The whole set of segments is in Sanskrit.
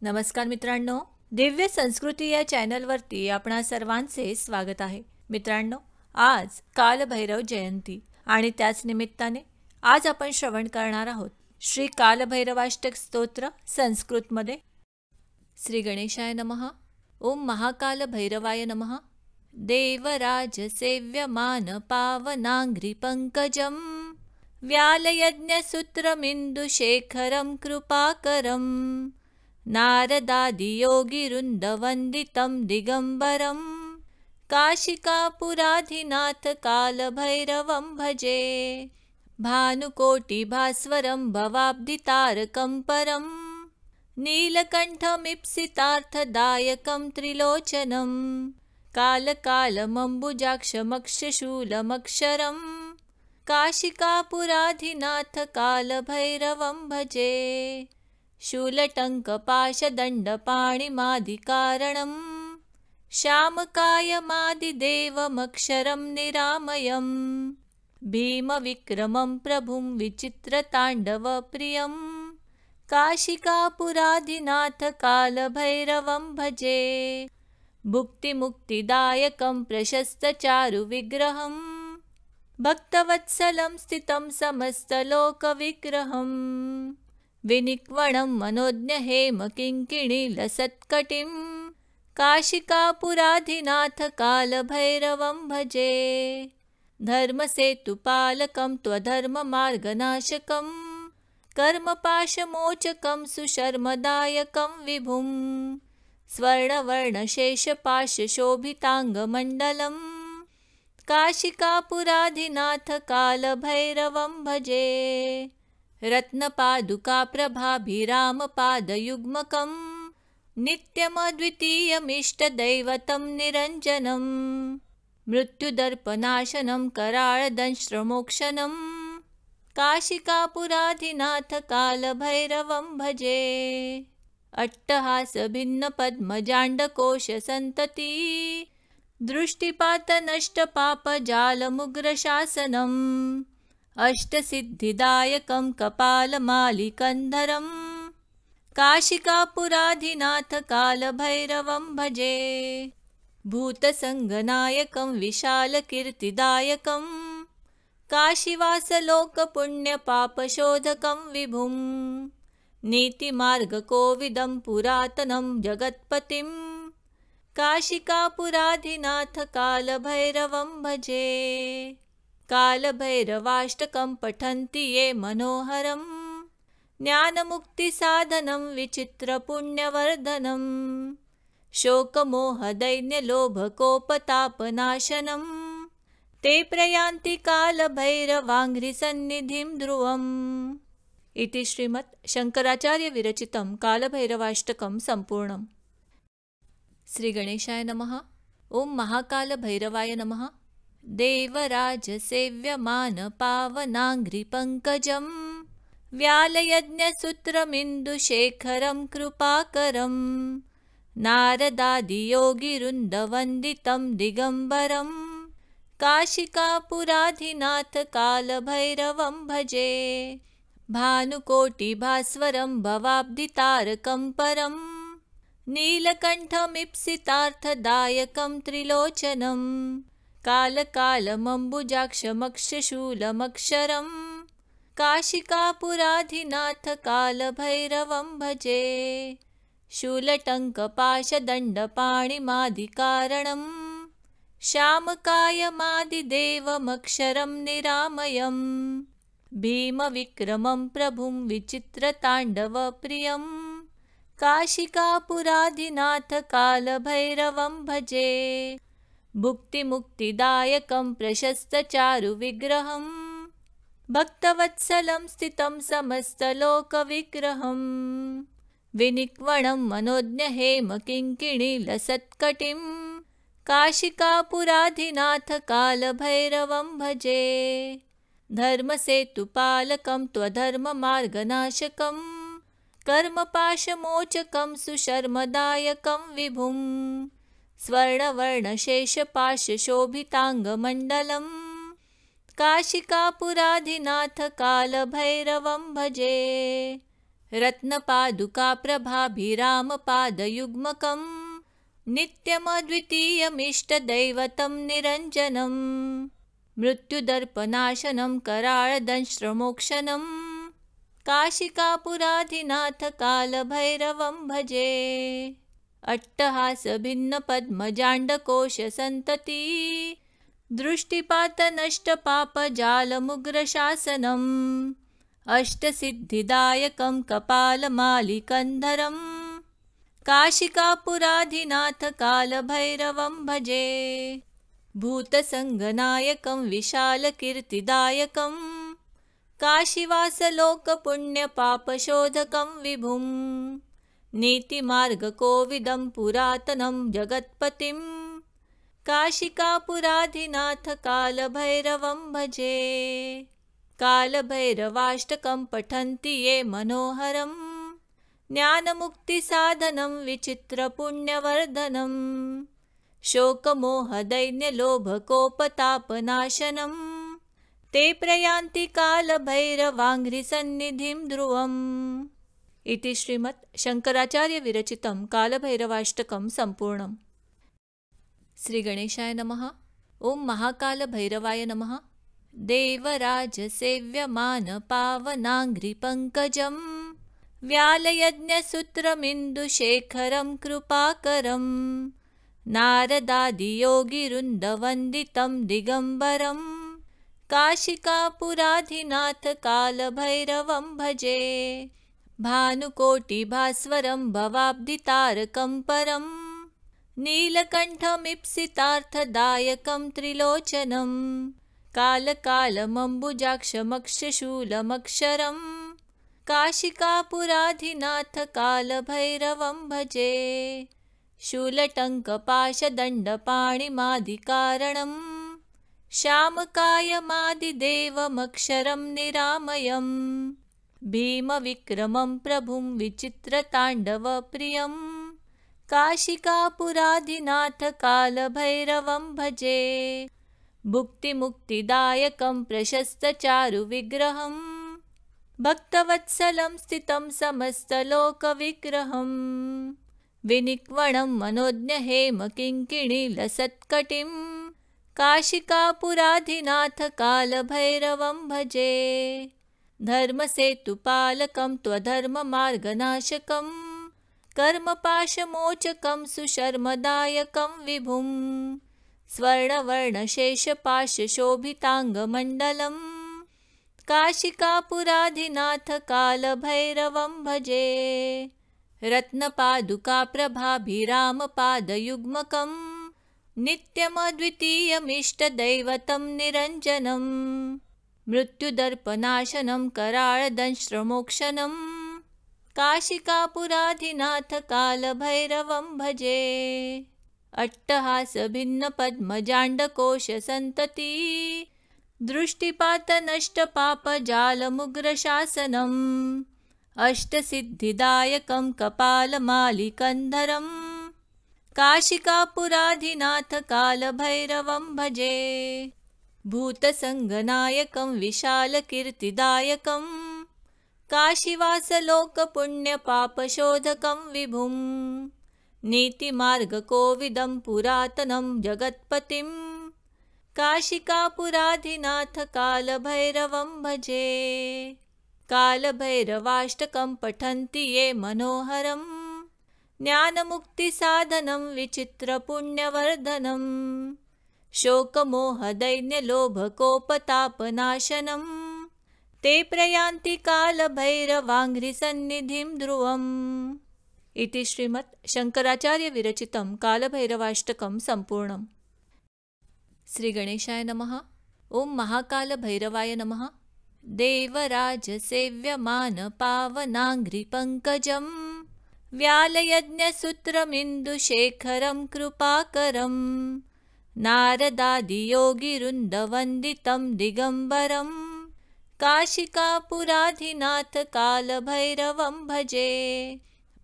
नमस्कार मित्रांनो, दिव्य संस्कृती या चॅनलवरती आपणा सर्वांचे स्वागत आहे. मित्रांनो, आज कालभैरव जयंती आणि त्याच निमित्ताने आज आपण श्रवण करणार आहोत श्री कालभैरवाष्टक स्तोत्र संस्कृतमध्ये. श्री गणेशाय नमः. ओम महाकाल भैरवाय नमः. देवराज सेव्यमान पावनांघ्रि पंकजं व्यालयज्ञसूत्रमिन्दुशेखरं कृपाकरं नारदादियोगिवृन्दवन्दितं दिगम्बरं काशिकापुराधिनाथ कालभैरवं भजे. भानुकोटिभास्वरं भवाब्धितारकं परं नीलकण्ठमीप्सितार्थदायकं त्रिलोचनं कालकालमम्बुजाक्षमक्षशूलमक्षरं काशिकापुराधिनाथ कालभैरवं भजे. शूलटङ्कपाशदण्डपाणिमादिकारणं श्यामकायमादिदेवमक्षरं निरामयं भीमविक्रमं प्रभुं विचित्रताण्डवप्रियं काशिकापुराधिनाथ कालभैरवं भजे. भुक्तिमुक्तिदायकं प्रशस्तचारुविग्रहं भक्तवत्सलं स्थितं समस्तलोकविग्रहं विनिक्वणं मनोज्ञहेमकिङ्किणीलसत्कटिं काशिकापुराधिनाथ कालभैरवं भजे. धर्मसेतुपालकं त्वधर्ममार्गनाशकं कर्मपाशमोचकं सुशर्मदायकं विभुं स्वर्णवर्णशेषपाशशोभिताङ्गमण्डलं काशिकापुराधिनाथ कालभैरवं भजे. रत्नपादुकाप्रभाभिरामपादयुग्मकं नित्यमद्वितीयमिष्टदैवतं निरञ्जनं मृत्युदर्पनाशनं कराळदंष्ट्रमोक्षणं काशिकापुराधिनाथ कालभैरवं भजे. अट्टहासभिन्नपद्मजाण्डकोशसन्तति दृष्टिपातनष्टपापजालमुग्रशासनम् अष्टसिद्धिदायकं कपालमालिकन्धरं काशिकापुराधिनाथ कालभैरवं भजे. भूतसङ्गनायकं विशालकीर्तिदायकं काशीवासलोकपुण्यपापशोधकं विभुं नीतिमार्गकोविदं पुरातनं जगत्पतिं काशिकापुराधिनाथ कालभैरवं भजे. कालभैरवाष्टकं पठन्ति ये मनोहरं ज्ञानमुक्तिसाधनं विचित्रपुण्यवर्धनं शोकमोहदैन्यलोभकोपतापनाशनं ते प्रयान्ति कालभैरवाङ्घ्रिसन्निधिं ध्रुवम्. इति श्रीमत् शङ्कराचार्यविरचितं कालभैरवाष्टकं सम्पूर्णम्. श्री गणेशाय नमः. ओम महाकाल भैरवाय नमः. देवराज सेव्यमान पावनांघ्रि पंकजं व्यालयज्ञसूत्रमिन्दुशेखरं कृपाकरं नारदादियोगिवृन्दवन्दितं दिगम्बरं काशिकापुराधिनाथ कालभैरवं भजे. भानुकोटिभास्वरं भवाब्धितारकं परं नीलकण्ठमीप्सितार्थदायकं त्रिलोचनं कालकालमम्बुजाक्षमक्षशूलमक्षरं काशिकापुराधिनाथ कालभैरवं भजे. शूलटङ्कपाशदण्डपाणिमादिकारणं श्यामकायमादिदेवमक्षरं निरामयं भीमविक्रमं प्रभुं विचित्रताण्डवप्रियं काशिकापुराधिनाथ कालभैरवं भजे. भुक्तिमुक्तिदायकं प्रशस्तचारुविग्रहं भक्तवत्सलं स्थितं समस्तलोकविग्रहं विनिक्वणं मनोज्ञहेमकिङ्किणीलसत्कटिं काशिकापुराधिनाथ कालभैरवं भजे. धर्मसेतुपालकं त्वधर्ममार्गनाशकं कर्मपाशमोचकं सुशर्मदायकं विभुं स्वर्णवर्णशेषपाशशोभिताङ्गमण्डलं काशिकापुराधिनाथ कालभैरवं भजे. रत्नपादुकाप्रभाभिरामपादयुग्मकं नित्यमद्वितीयमिष्टदैवतं निरञ्जनं मृत्युदर्पनाशनं कराळदंष्ट्रमोक्षणं काशिकापुराधिनाथकालभैरवं भजे। अट्टहासभिन्नपद्मजाण्डकोशसन्तती दृष्टिपातनष्टपापजालमुग्रशासनम् अष्टसिद्धिदायकं कपालमालिकन्धरं काशिकापुराधिनाथकालभैरवं भजे। भूतसङ्गनायकं विशालकीर्तिदायकं काशीवासलोकपुण्यपापशोधकं विभुं नीतिमार्गकोविदं पुरातनं जगत्पतिं काशिकापुराधिनाथकालभैरवं भजे। कालभैरवाष्टकं पठन्ति ये मनोहरं ज्ञानमुक्तिसाधनं विचित्रपुण्यवर्धनं शोकमोहदैन्यलोभकोपतापनाशनं ते प्रयान्ति कालभैरवाङ्घ्रिसन्निधिं ध्रुवम्। इति श्रीमत् शङ्कराचार्यविरचितं कालभैरवाष्टकं सम्पूर्णम्। श्रीगणेशाय नमः। ॐ महाकालभैरवाय नमः। देवराजसेव्यमानपावनाङ्घ्रिपङ्कजं व्यालयज्ञसूत्रमिन्दुशेखरं कृपाकरं नारदादियोगिवृन्दवन्दितं दिगम्बरं काशिकापुराधिनाथकालभैरवं भजे। भानुकोटिभास्वरं भवाब्धितारकं परं नीलकण्ठमीप्सितार्थदायकं त्रिलोचनं कालकालमम्बुजाक्षमक्षशूलमक्षरं काशिकापुराधिनाथकालभैरवं भजे। शूलटङ्कपाशदण्डपाणिमादिकारणं श्यामकायमादिदेवमक्षरं निरामयं भीमविक्रमं प्रभुं विचित्रताण्डवप्रियं काशिकापुराधिनाथकालभैरवं भजे। भुक्तिमुक्तिदायकं प्रशस्तचारुविग्रहं भक्तवत्सलं स्थितं समस्तलोकविग्रहं विनिक्वणं मनोज्ञहेमकिङ्किणीलसत्कटिं काशिकापुराधिनाथकालभैरवं भजे। धर्मसेतुपालकं त्वधर्ममार्गनाशकं कर्मपाशमोचकं सुशर्मदायकं विभुं स्वर्णवर्णशेषपाशशोभिताङ्गमण्डलं काशिकापुराधिनाथकालभैरवं भजे। रत्नपादुकाप्रभाभिरामपादयुग्मकं नित्यमद्वितीयमिष्टदैवतं निरञ्जनं मृत्युदर्पनाशनं कराळदंष्ट्रमोक्षणं काशिकापुराधिनाथकालभैरवं भजे। अट्टहासभिन्नपद्मजाण्डकोशसन्तती दृष्टिपातनष्टपापजालमुग्रशासनम् अष्टसिद्धिदायकं कपालमालिकन्धरं काशिकापुराधिनाथकालभैरवं भजे। भूतसङ्गनायकं विशालकीर्तिदायकं काशीवासलोकपुण्यपापशोधकं विभुं नीतिमार्गकोविदं पुरातनं जगत्पतिं काशिकापुराधिनाथकालभैरवं भजे। कालभैरवाष्टकं पठन्ति ये मनोहरं ज्ञानमुक्तिसाधनं विचित्रपुण्यवर्धनं शोकमोहदैन्यलोभकोपतापनाशनं ते प्रयान्ति कालभैरवाङ्घ्रिसन्निधिं ध्रुवम्। इति श्रीमत् शङ्कराचार्यविरचितं कालभैरवाष्टकं सम्पूर्णम्। श्रीगणेशाय नमः। ॐ महाकालभैरवाय नमः। देवराजसेव्यमानपावनाङ्घ्रिपङ्कजं व्यालयज्ञसूत्रमिन्दुशेखरं कृपाकरं नारदादियोगिवृन्दवन्दितं दिगम्बरं काशिकापुराधिनाथकालभैरवं भजे।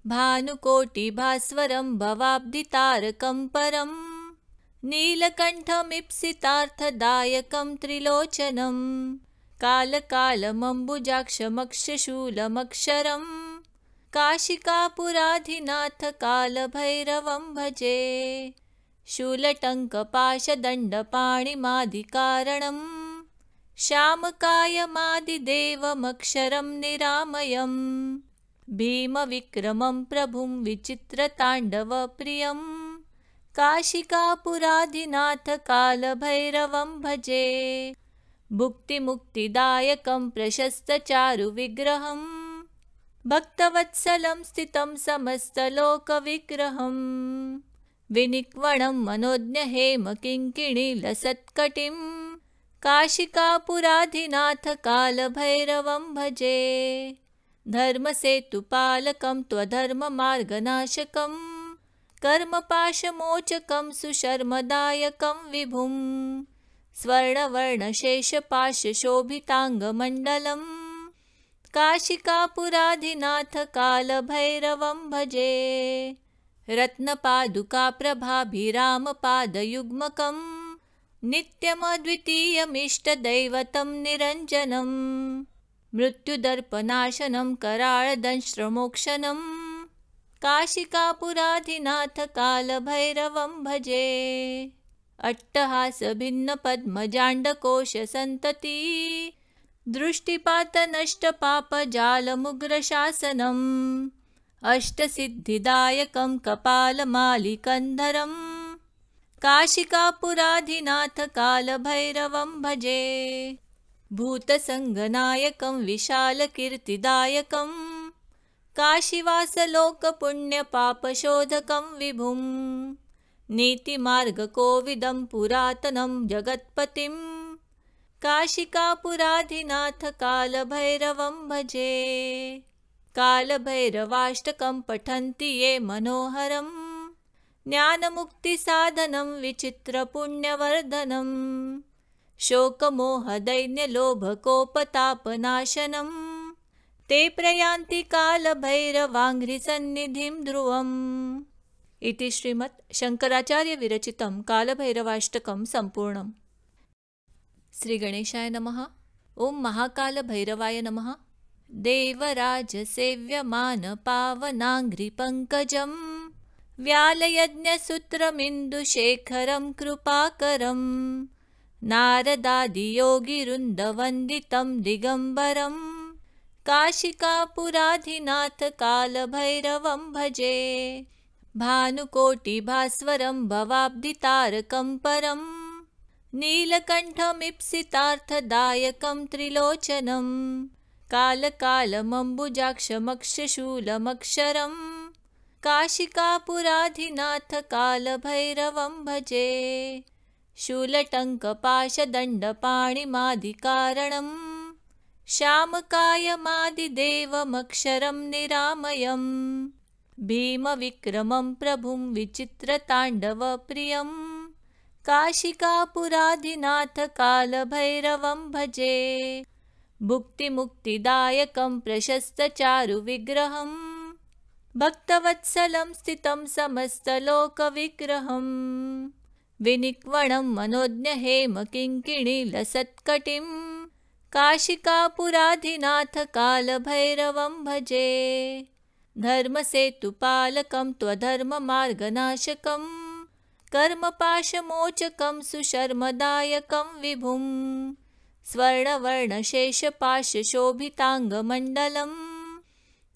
भानुकोटिभास्वरं भवाब्धितारकं परं नीलकण्ठमीप्सितार्थदायकं त्रिलोचनं कालकालमम्बुजाक्षमक्षशूलमक्षरं काशिकापुराधिनाथ कालभैरवं भजे। शूलटङ्कपाशदण्डपाणिमादिकारणं श्यामकायमादिदेवमक्षरं निरामयम्। भीमविक्रमं प्रभुं विचित्रताण्डवप्रियं काशिकापुराधिनाथ कालभैरवं भजे। भुक्तिमुक्तिदायकं प्रशस्तचारुविग्रहं भक्तवत्सलं स्थितं समस्तलोकविग्रहं। विनिक्वणं मनोज्ञहेमकिङ्किणीलसत्कटिं काशिकापुराधिनाथ कालभैरवं भजे। धर्मसेतुपालकं त्वधर्ममार्गनाशकं कर्मपाशमोचकं सुशर्मदायकं विभुं। स्वर्णवर्णशेषपाशशोभिताङ्गमण्डलं काशिकापुराधिनाथ कालभैरवं भजे। रत्नपादुकाप्रभाभिरामपादयुग्मकं नित्यमद्वितीयमिष्टदैवतं निरञ्जनं। मृत्युदर्पनाशनं कराळदंष्ट्रमोक्षणं काशिकापुराधिनाथ कालभैरवं भजे। अट्टहासभिन्नपद्मजाण्डकोशसन्तति दृष्टिपातनष्टपापजालमुग्रशासनम्। अष्टसिद्धिदायकं कपालमालिकन्धरं काशिकापुराधिनाथ कालभैरवं भजे। भूतसङ्गनायकं विशालकीर्तिदायकं काशीवासलोकपुण्यपापशोधकं विभुं। नीतिमार्गकोविदं पुरातनं जगत्पतिं काशिकापुराधिनाथ कालभैरवं भजे। कालभैरवाष्टकं पठन्ति ये मनोहरं ज्ञानमुक्तिसाधनं विचित्रपुण्यवर्धनम्। शोकमोहदैन्यलोभकोपतापनाशनं ते प्रयान्ति कालभैरवाङ्घ्रिसन्निधिं ध्रुवम्। इति श्रीमत् शङ्कराचार्यविरचितं कालभैरवाष्टकं सम्पूर्णम्। श्रीगणेशाय नमः। ॐ महाकालभैरवाय नमः। देवराजसेव्यमानपावनाङ्घ्रिपङ्कजं व्यालयज्ञसूत्रमिन्दुशेखरं कृपाकरम्। नारदादियोगिवृन्दवन्दितं दिगम्बरं काशिकापुराधिनाथ कालभैरवं भजे। भानुकोटिभास्वरं भवाब्धितारकं परं नीलकण्ठमीप्सितार्थदायकं त्रिलोचनं। कालकालमम्बुजाक्षमक्षशूलमक्षरं काशिकापुराधिनाथ कालभैरवं भजे। शूलटङ्कपाशदण्डपाणिमादिकारणं श्यामकायमादिदेवमक्षरं निरामयम्। भीमविक्रमं प्रभुं विचित्रताण्डवप्रियं काशिकापुराधिनाथ कालभैरवं भजे। भुक्तिमुक्तिदायकं प्रशस्तचारुविग्रहं भक्तवत्सलं स्थितं समस्तलोकविग्रहं। विनिक्वणं मनोज्ञहेमकिङ्किणीलसत्कटिं काशिकापुराधिनाथ कालभैरवं भजे। धर्मसेतुपालकं त्वधर्ममार्गनाशकं कर्मपाशमोचकं सुशर्मदायकं विभुं। स्वर्णवर्णशेषपाशशोभिताङ्गमण्डलं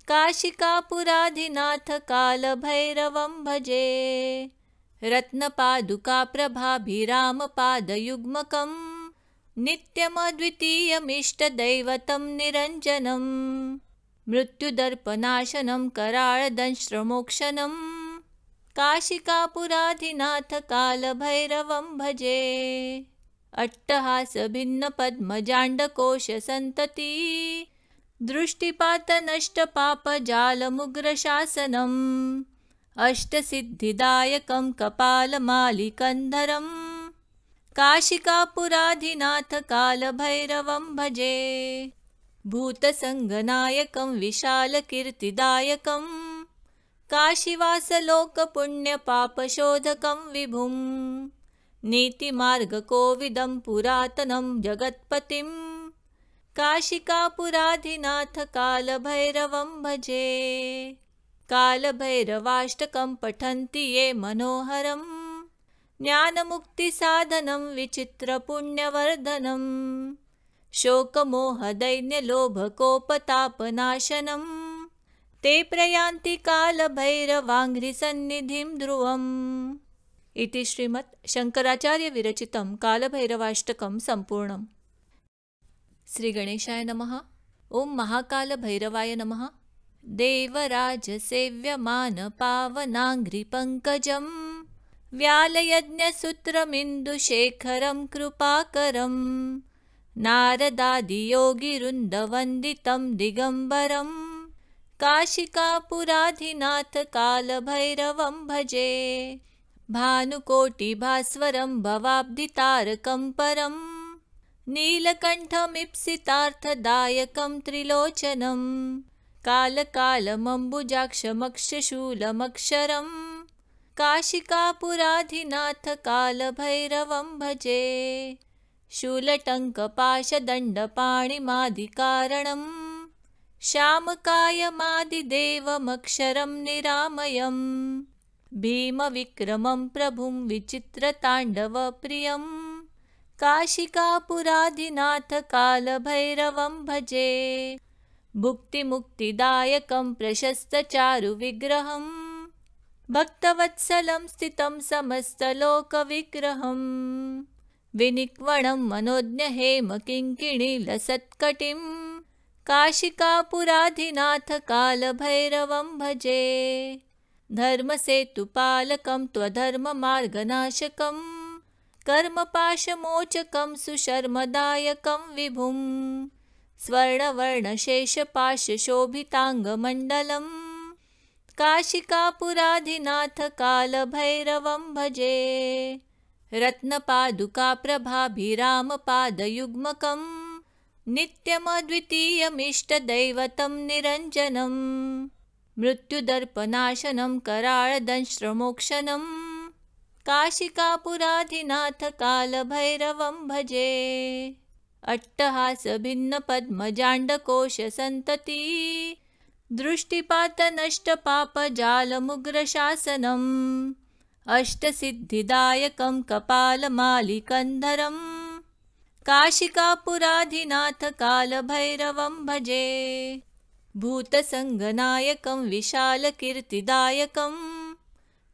काशिकापुराधिनाथ कालभैरवं भजे। रत्नपादुकाप्रभाभिरामपादयुग्मकं नित्यमद्वितीयमिष्टदैवतं निरञ्जनं। मृत्युदर्पनाशनं कराळदंष्ट्रमोक्षणं काशिकापुराधिनाथ कालभैरवं भजे। अट्टहासभिन्नपद्मजाण्डकोशसन्तति दृष्टिपातनष्टपापजालमुग्रशासनम्। अष्टसिद्धिदायकं कपालमालिकन्धरं काशिकापुराधिनाथ कालभैरवं भजे। भूतसङ्गनायकं विशालकीर्तिदायकं काशीवासलोकपुण्यपापशोधकं विभुं। नीतिमार्गकोविदं पुरातनं जगत्पतिं काशिकापुराधिनाथ कालभैरवं भजे। कालभैरवाष्टकं पठन्ति ये मनोहरं, ज्ञानमुक्तिसाधनं विचित्रपुण्यवर्धनं। शोकमोहदैन्यलोभकोपतापनाशनं, ते प्रयान्ति कालभैरवाङ्घ्रिसन्निधिं ध्रुवम्। इति श्रीमत् शंकराचार्य विरचितं कालभैरवाष्टकं सम्पूर्णम्। श्री गणेशाय नमः। ओं महाकालभैरवाय नमः। देवराजसेव्यमानपावनाङ्घ्रिपङ्कजं, व्यालयज्ञसूत्रमिन्दुशेखरं कृपाकरं, नारदादियोगिवृन्दवन्दितं दिगम्बरं, काशिकापुराधिनाथ कालभैरवं भजे। भानुकोटिभास्वरं भवाब्धितारकं परं, नीलकण्ठमीप्सितार्थदायकं त्रिलोचनं, कालकालमम्बुजाक्षमक्षशूलमक्षरं, काशिकापुराधिनाथ कालभैरवं भजे। शूलटङ्कपाशदण्डपाणिमादिकारणं, श्यामकायमादिदेवमक्षरं निरामयम्, भीमविक्रमं प्रभुं विचित्रताण्डवप्रियं, काशिकापुराधिनाथ कालभैरवं भजे। भुक्तिमुक्तिदायकं प्रशस्तचारुविग्रहं, भक्तवत्सलं स्थितं समस्तलोकविग्रहं, विनिक्वणं मनोज्ञहेमकिङ्किणीलसत्कटिं, काशिकापुराधिनाथ कालभैरवं भजे। धर्मसेतुपालकं त्वधर्ममार्गनाशकं, कर्मपाशमोचकं सुशर्मदायकं विभुं, स्वर्णवर्णशेषपाशशोभिताङ्गमण्डलं, काशिकापुराधिनाथ कालभैरवं भजे। रत्नपादुकाप्रभाभिरामपादयुग्मकं, नित्यमद्वितीयमिष्टदैवतं निरञ्जनं, मृत्युदर्पनाशनं कराळदंष्ट्रमोक्षणं, काशिकापुराधिनाथ कालभैरवं भजे। अट्टहासभिन्नपद्मजाण्डकोशसन्तति, दृष्टिपातनष्टपापजालमुग्रशासनम्, अष्टसिद्धिदायकं कपालमालिकन्धरं, काशिकापुराधिनाथ कालभैरवं भजे। भूतसङ्गनायकं विशालकीर्तिदायकं,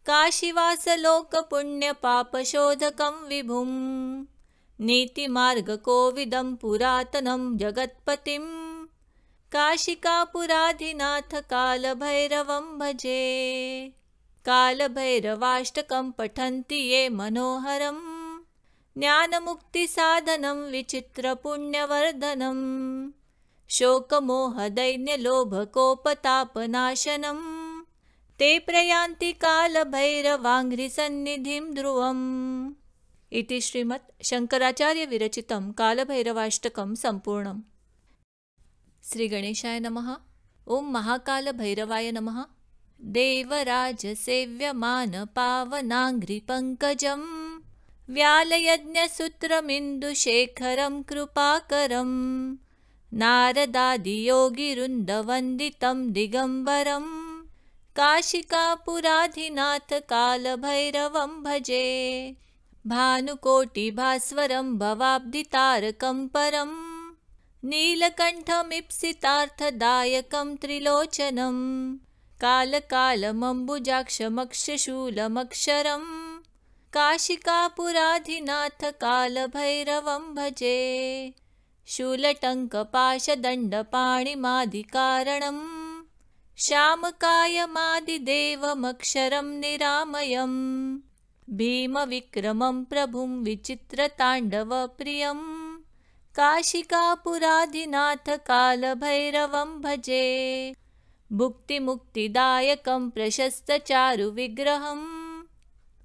काशीवासलोकपुण्यपापशोधकं विभुं, नीतिमार्गकोविदं पुरातनं जगत्पतिं, काशिकापुराधिनाथ कालभैरवं भजे। कालभैरवाष्टकं पठन्ति ये मनोहरं, ज्ञानमुक्तिसाधनं विचित्रपुण्यवर्धनं, शोकमोहदैन्यलोभकोपतापनाशनं, ते प्रयान्ति कालभैरवाङ्घ्रिसन्निधिं ध्रुवम्। इति श्रीमत् शंकराचार्य विरचितं कालभैरवाष्टकं सम्पूर्णम्। श्री गणेशाय नमः। ओं महाकालभैरवाय नमः। देवराजसेव्यमानपावनाङ्घ्रिपङ्कजं, व्यालयज्ञसूत्रमिन्दुशेखरं कृपाकरं, नारदादियोगिवृन्दवन्दितं दिगम्बरं, काशिकापुराधिनाथ कालभैरवं भजे। भानुकोटिभास्वरं भवाब्धितारकं परं, नीलकण्ठमीप्सितार्थदायकं त्रिलोचनं, कालकालमम्बुजाक्षमक्षशूलमक्षरं, काशिकापुराधिनाथ कालभैरवं भजे। शूलटङ्कपाशदण्डपाणिमादिकारणं, श्यामकायमादिदेवमक्षरं निरामयम्, भीमविक्रमं प्रभुं विचित्रताण्डवप्रियं, काशिकापुराधिनाथ कालभैरवं भजे। भुक्तिमुक्तिदायकं प्रशस्तचारुविग्रहं,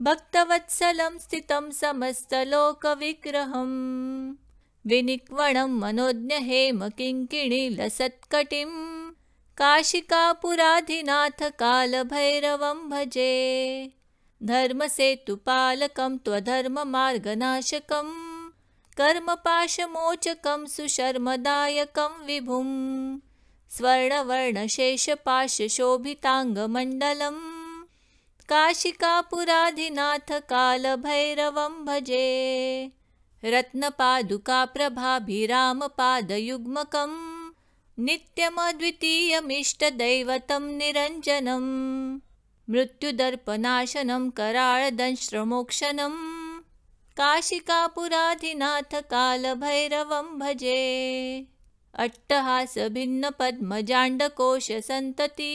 भक्तवत्सलं स्थितं समस्तलोकविग्रहं, विनिक्वणं मनोज्ञहेमकिङ्किणीलसत्कटिं, काशिकापुराधिनाथ कालभैरवं भजे। धर्मसेतुपालकं त्वधर्ममार्गनाशकं, कर्मपाशमोचकं सुशर्मदायकं विभुं स्वर्णवर्णशेषपाशशोभिताङ्गमण्डलम् काशिकापुराधिनाथ कालभैरवं भजे। रत्नपादुकाप्रभाभिरामपादयुग्मकं नित्यमद्वितीयमिष्टदैवतं निरञ्जनं मृत्युदर्पनाशनं कराळदंष्ट्रमोक्षणं काशिकापुराधिनाथ कालभैरवं भजे। अट्टहासभिन्नपद्मजाण्डकोशसन्तती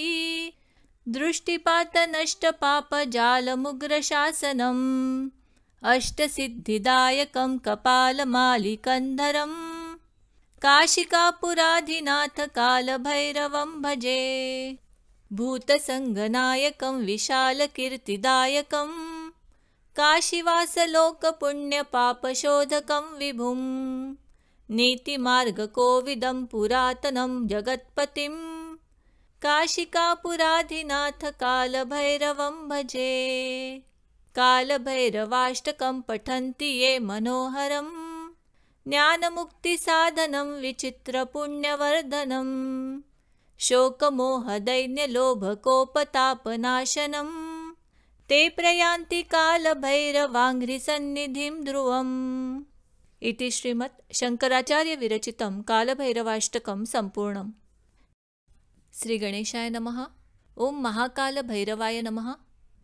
दृष्टिपातनष्टपापजालमुग्रशासनम् अष्टसिद्धिदायकं कपालमालिकन्धरं काशिकापुराधिनाथ कालभैरवं भजे। भूतसङ्गनायकं विशालकीर्तिदायकं काशीवासलोकपुण्यपापशोधकं विभुं नीतिमार्गकोविदं पुरातनं जगत्पतिं काशिकापुराधिनाथ कालभैरवं भजे। कालभैरवाष्टकं पठन्ति ये मनोहरं ज्ञानमुक्तिसाधनं विचित्रपुण्यवर्धनं शोकमोहदैन्यलोभकोपतापनाशनं ते प्रयान्ति कालभैरवाङ्घ्रिसन्निधिं ध्रुवम्। इति श्रीमत् शङ्कराचार्यविरचितं कालभैरवाष्टकं सम्पूर्णम्। श्रीगणेशाय नमः। ॐ महाकालभैरवाय नमः।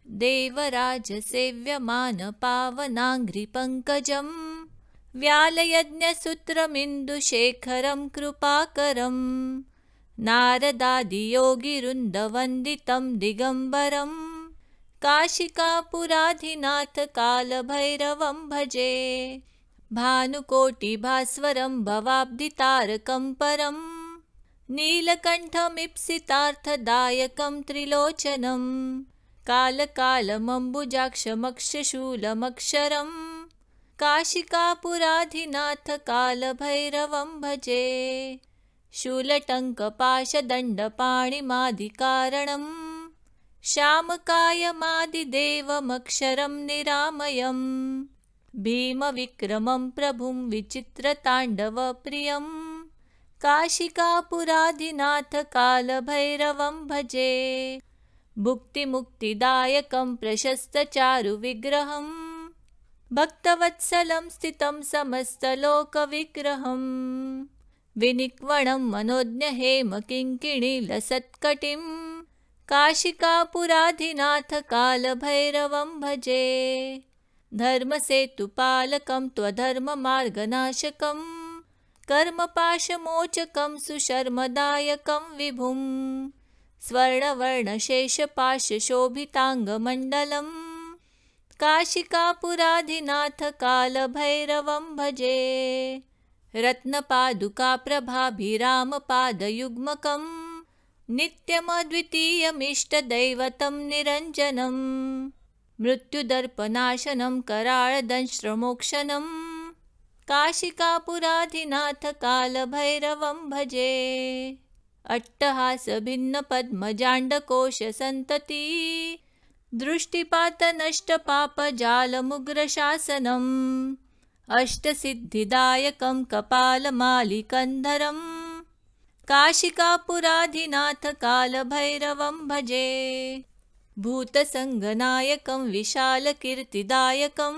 देवराजसेव्यमानपावनाङ्घ्रिपङ्कजं व्यालयज्ञसूत्रमिन्दुशेखरं कृपाकरं नारदादियोगिवृन्दवन्दितं दिगम्बरं काशिकापुराधिनाथ कालभैरवं भजे। भानुकोटिभास्वरं भवाब्धितारकं परं नीलकण्ठमीप्सितार्थदायकं त्रिलोचनं कालकालमम्बुजाक्षमक्षशूलमक्षरं काशिकापुराधिनाथ कालभैरवं भजे। शूलटङ्कपाशदण्डपाणिमादिकारणं श्यामकायमादिदेवमक्षरं निरामयं भीमविक्रमं प्रभुं विचित्रताण्डवप्रियं काशिकापुराधिनाथ कालभैरवं भजे। भुक्तिमुक्तिदायकं प्रशस्तचारुविग्रहं भक्तवत्सलं स्थितं समस्तलोकविग्रहं विनिक्वणं मनोज्ञहेमकिङ्किणीलसत्कटिं काशिकापुराधिनाथ कालभैरवं भजे। धर्मसेतुपालकं त्वधर्ममार्गनाशकं कर्मपाशमोचकं सुशर्मदायकं विभुं स्वर्णवर्णशेषपाशशोभिताङ्गमण्डलं काशिकापुराधिनाथ कालभैरवं भजे। रत्नपादुकाप्रभाभिरामपादयुग्मकं नित्यमद्वितीयमिष्टदैवतं निरञ्जनं मृत्युदर्पनाशनं कराळदंष्ट्रमोक्षणं काशिकापुराधिनाथ कालभैरवं भजे। अट्टहासभिन्नपद्मजाण्डकोशसन्तती दृष्टिपातनष्टपापजालमुग्रशासनम् अष्टसिद्धिदायकं कपालमालिकन्धरं काशिकापुराधिनाथ कालभैरवं भजे। भूतसङ्गनायकं विशालकीर्तिदायकं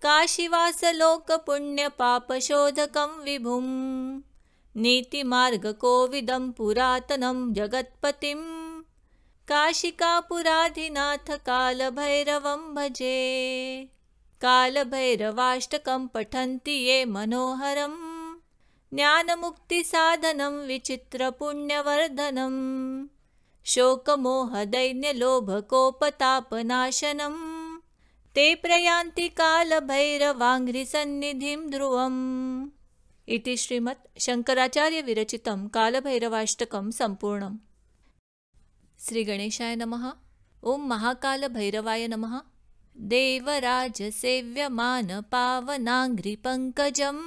काशीवासलोकपुण्यपापशोधकं विभुं नीतिमार्गकोविदं पुरातनं जगत्पतिं काशिकापुराधिनाथ कालभैरवं भजे। कालभैरवाष्टकं पठन्ति ये मनोहरं ज्ञानमुक्तिसाधनं विचित्रपुण्यवर्धनं शोकमोहदैन्यलोभकोपतापनाशनं ते प्रयान्ति कालभैरवाङ्घ्रिसन्निधिं ध्रुवम्। इति श्रीमत् शङ्कराचार्यविरचितं कालभैरवाष्टकं सम्पूर्णम्। श्रीगणेशाय नमः। ॐ महाकालभैरवाय नमः। देवराजसेव्यमानपावनाङ्घ्रिपङ्कजं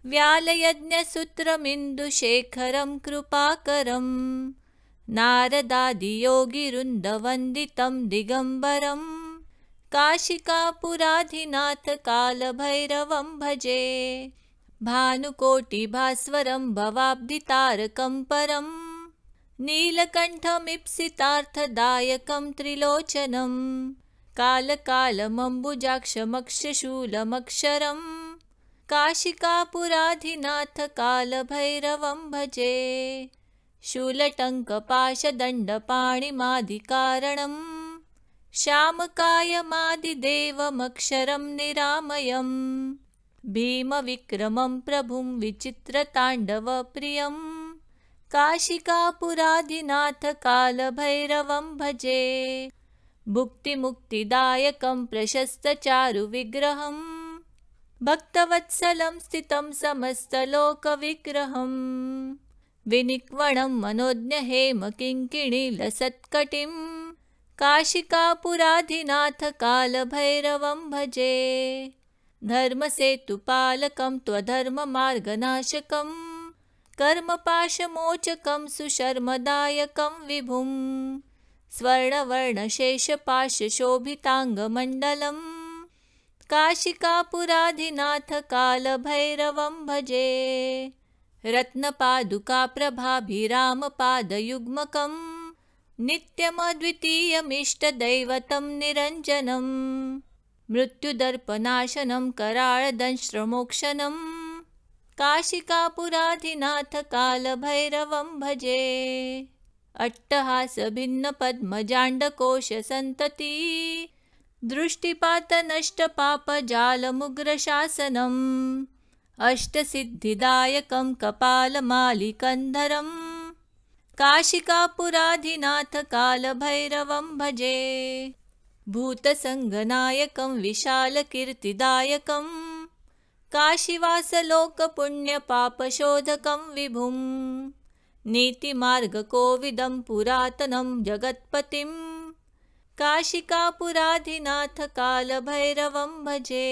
व्यालयज्ञसूत्रमिन्दुशेखरं कृपाकरं नारदादियोगिवृन्दवन्दितं दिगम्बरं काशिकापुराधिनाथ कालभैरवं भजे। भानुकोटिभास्वरं भवाब्धितारकं परं नीलकण्ठमीप्सितार्थदायकं त्रिलोचनं कालकालमम्बुजाक्षमक्षशूलमक्षरं काशिकापुराधिनाथ कालभैरवं भजे। शूलटङ्कपाशदण्डपाणिमादिकारणं श्यामकायमादिदेवमक्षरं निरामयं भीमविक्रमं प्रभुं विचित्रताण्डवप्रियं काशिकापुराधिनाथ कालभैरवं भजे। भुक्तिमुक्तिदायकं प्रशस्तचारुविग्रहं भक्तवत्सलं स्थितं समस्तलोकविग्रहं विनिक्वणं मनोज्ञहेमकिङ्किणीलसत्कटिं काशिकापुराधिनाथ कालभैरवं भजे। धर्मसेतुपालकं त्वधर्ममार्गनाशकं कर्मपाशमोचकं सुशर्मदायकं विभुं स्वर्णवर्णशेषपाशशोभिताङ्गमण्डलं काशिकापुराधिनाथ कालभैरवं भजे। रत्नपादुकाप्रभाभिरामपादयुग्मकं नित्यमद्वितीयमिष्टदैवतं निरञ्जनं मृत्युदर्पनाशनं कराळदंष्ट्रमोक्षणं काशिकापुराधिनाथ कालभैरवं भजे। अट्टहासभिन्नपद्मजाण्डकोशसन्तति दृष्टिपातनष्टपापजालमुग्रशासनम् अष्टसिद्धिदायकं कपालमालिकन्धरं काशिकापुराधिनाथ कालभैरवं भजे। भूतसङ्गनायकं विशालकीर्तिदायकं काशीवासलोकपुण्यपापशोधकं विभुं नीतिमार्गकोविदं पुरातनं जगत्पतिं काशिकापुराधिनाथ कालभैरवं भजे।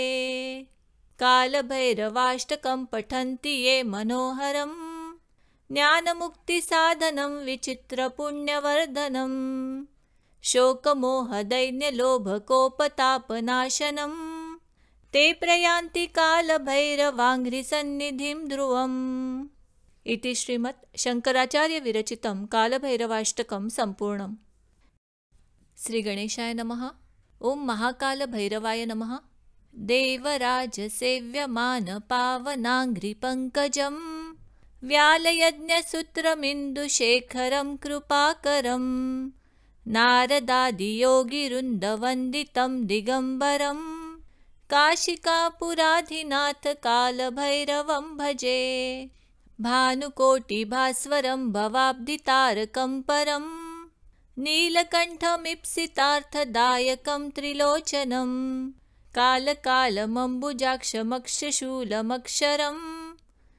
कालभैरवाष्टकं पठन्ति ये मनोहरं ज्ञानमुक्तिसाधनं विचित्रपुण्यवर्धनं शोकमोहदैन्यलोभकोपतापनाशनं ते प्रयान्ति कालभैरवाङ्घ्रिसन्निधिं ध्रुवम्। इति श्रीमत् शङ्कराचार्यविरचितं कालभैरवाष्टकं सम्पूर्णम्। श्रीगणेशाय नमः। ॐ महाकालभैरवाय नमः। देवराजसेव्यमानपावनाङ्घ्रिपङ्कजं व्यालयज्ञसूत्रमिन्दुशेखरं कृपाकरं नारदादियोगिवृन्दवन्दितं दिगम्बरं काशिकापुराधिनाथ कालभैरवं भजे। भानुकोटिभास्वरं भवाब्धितारकं परं नीलकण्ठमीप्सितार्थदायकं त्रिलोचनं कालकालमम्बुजाक्षमक्षशूलमक्षरं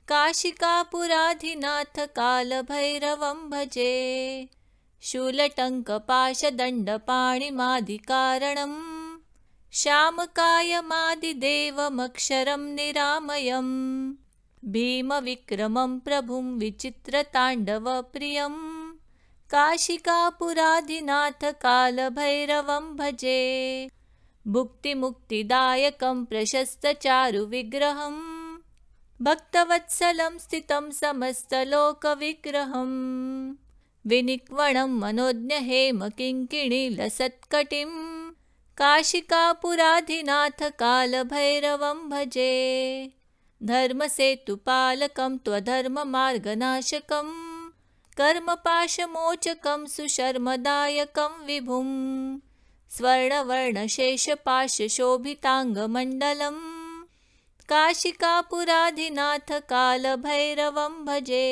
काशिकापुराधिनाथ कालभैरवं भजे। शूलटङ्कपाशदण्डपाणिमादिकारणं श्यामकायमादिदेवमक्षरं निरामयं भीमविक्रमं प्रभुं विचित्रताण्डवप्रियं काशिकापुराधिनाथ कालभैरवं भजे। भुक्तिमुक्तिदायकं प्रशस्तचारुविग्रहं भक्तवत्सलं स्थितं समस्तलोकविग्रहं विनिक्वणं मनोज्ञहेमकिङ्किणीलसत्कटिं काशिकापुराधिनाथ कालभैरवं भजे। धर्मसेतुपालकं त्वधर्ममार्गनाशकं कर्मपाशमोचकं सुशर्मदायकं विभुं स्वर्णवर्णशेषपाशशोभिताङ्गमण्डलं काशिकापुराधिनाथ कालभैरवं भजे।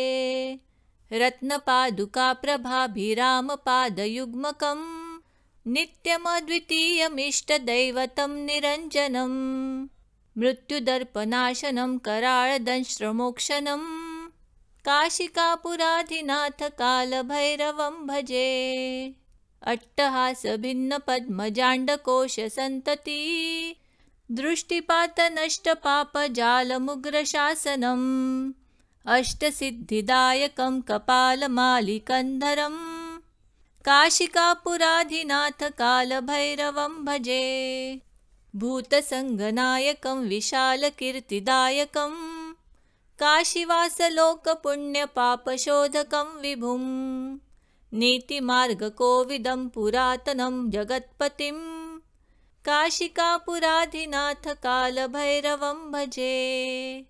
रत्नपादुकाप्रभाभिरामपादयुग्मकं नित्यमद्वितीयमिष्टदैवतं निरञ्जनं मृत्युदर्पनाशनं कराळदंष्ट्रमोक्षणं काशिकापुराधिनाथ कालभैरवं भजे। अट्टहासभिन्नपद्मजाण्डकोशसन्तति दृष्टिपातनष्टपापजालमुग्रशासनम् अष्टसिद्धिदायकं कपालमालिकन्धरं काशिकापुराधिनाथ कालभैरवं भजे। भूतसङ्गनायकं विशालकीर्तिदायकं काशीवासलोकपुण्यपापशोधकं विभुं। नीतिमार्गकोविदं पुरातनं जगत्पतिं काशिकापुराधिनाथ कालभैरवं भजे।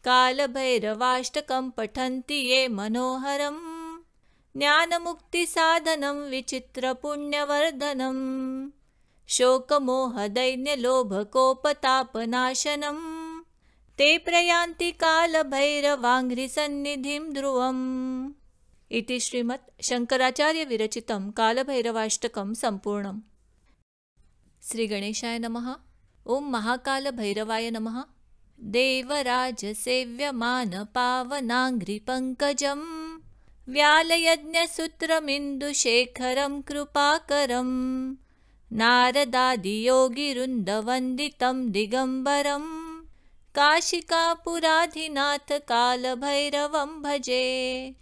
कालभैरवाष्टकं पठन्ति ये मनोहरं ज्ञानमुक्तिसाधनं विचित्रपुण्यवर्धनं। शोकमोहदैन्यलोभकोपतापनाशनं ते प्रयान्ति कालभैरवाङ्घ्रिसन्निधिं ध्रुवम्। इति श्रीमत् शङ्कराचार्यविरचितं कालभैरवाष्टकं सम्पूर्णम्। श्रीगणेशाय नमः। ॐ महाकालभैरवाय नमः। देवराजसेव्यमानपावनाङ्घ्रिपङ्कजं व्यालयज्ञसूत्रमिन्दुशेखरं कृपाकरं नारदादियोगिवृन्दवन्दितं दिगम्बरं काशिकापुराधिनाथ कालभैरवं भजे।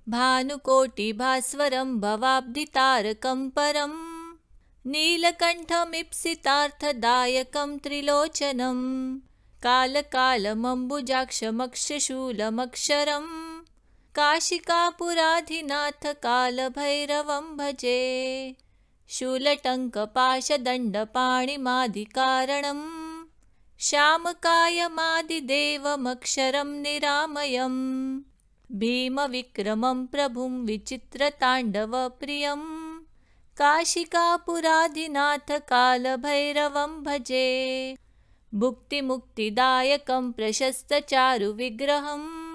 भानुकोटिभास्वरं भवाब्धितारकं परं नीलकण्ठमीप्सितार्थदायकं त्रिलोचनं कालकालमम्बुजाक्षमक्षशूलमक्षरं काशिकापुराधिनाथ कालभैरवं भजे। शूलटङ्कपाशदण्डपाणिमादिकारणं श्यामकायमादिदेवमक्षरं निरामयम् भीमविक्रमं प्रभुं विचित्रताण्डवप्रियं काशिकापुराधिनाथ कालभैरवं भजे। भुक्तिमुक्तिदायकं प्रशस्तचारुविग्रहं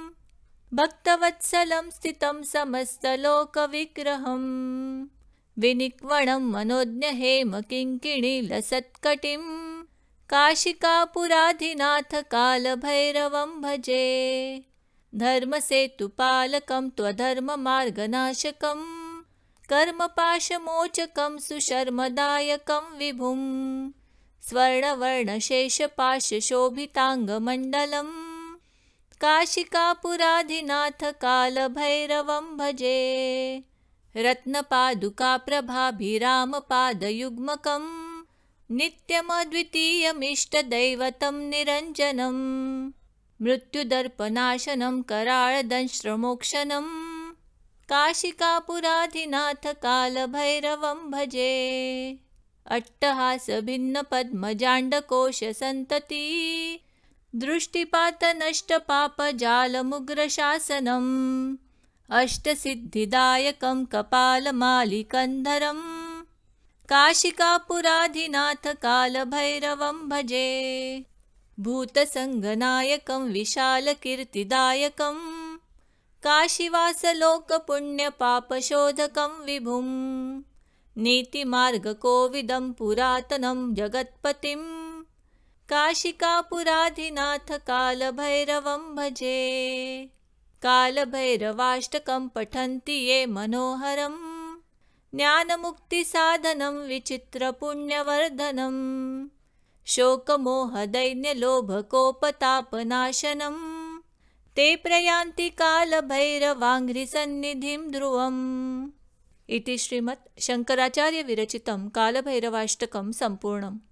भक्तवत्सलं स्थितं समस्तलोकविग्रहं विनिक्वणं मनोज्ञहेमकिङ्किणीलसत्कटिं काशिकापुराधिनाथ कालभैरवं भजे। धर्मसेतुपालकं त्वधर्ममार्गनाशकं कर्मपाशमोचकं सुशर्मदायकं विभुं स्वर्णवर्णशेषपाशशोभिताङ्गमण्डलं काशिकापुराधिनाथ कालभैरवं भजे। रत्नपादुकाप्रभाभिरामपादयुग्मकं नित्यमद्वितीयमिष्टदैवतं निरञ्जनं मृत्युदर्पनाशनं कराळदंष्ट्रमोक्षणं काशिकापुराधिनाथ कालभैरवं भजे। अट्टहासभिन्नपद्मजाण्डकोशसन्तति दृष्टिपातनष्टपापजालमुग्रशासनम् अष्टसिद्धिदायकं कपालमालिकन्धरं काशिकापुराधिनाथ कालभैरवं भजे। भूतसङ्गनायकं विशालकीर्तिदायकं काशीवासलोकपुण्यपापशोधकं विभुं। नीतिमार्गकोविदं पुरातनं जगत्पतिं काशिकापुराधिनाथ कालभैरवं भजे। कालभैरवाष्टकं पठन्ति ये मनोहरं ज्ञानमुक्तिसाधनं विचित्रपुण्यवर्धनं। शोकमोहदैन्यलोभकोपतापनाशनं ते प्रयान्ति कालभैरवाङ्घ्रिसन्निधिं ध्रुवम्। इति श्रीमत् शङ्कराचार्यविरचितं कालभैरवाष्टकं सम्पूर्णम्।